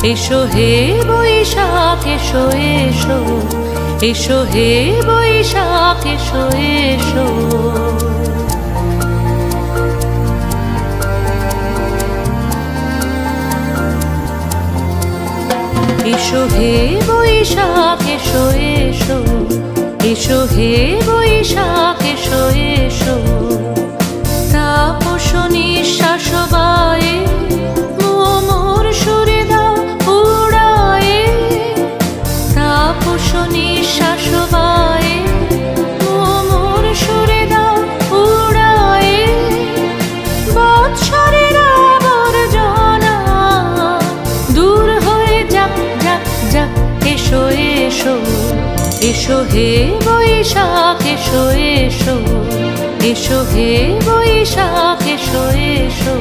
এসো হে বৈশাখ এসো এসো, এসো হে বৈশাখ এসো এসো। এসো হে বৈশাখ এসো এসো, এসো হে বৈশাখ এসো এসো। তাপস নিঃশ্বাস বায়ে মোর সুরে দাও উড়ায়ে, তাপস নিঃশ্বাস বায়ে মোর সুরে দাও উড়ায়ে। বৎসরের আবর্জনা দূর হয়ে যাক যাক যাক। এসো এসো, এসো হে বৈশাখ এসো এসো, এসো হে বৈশাখ এসো এসো।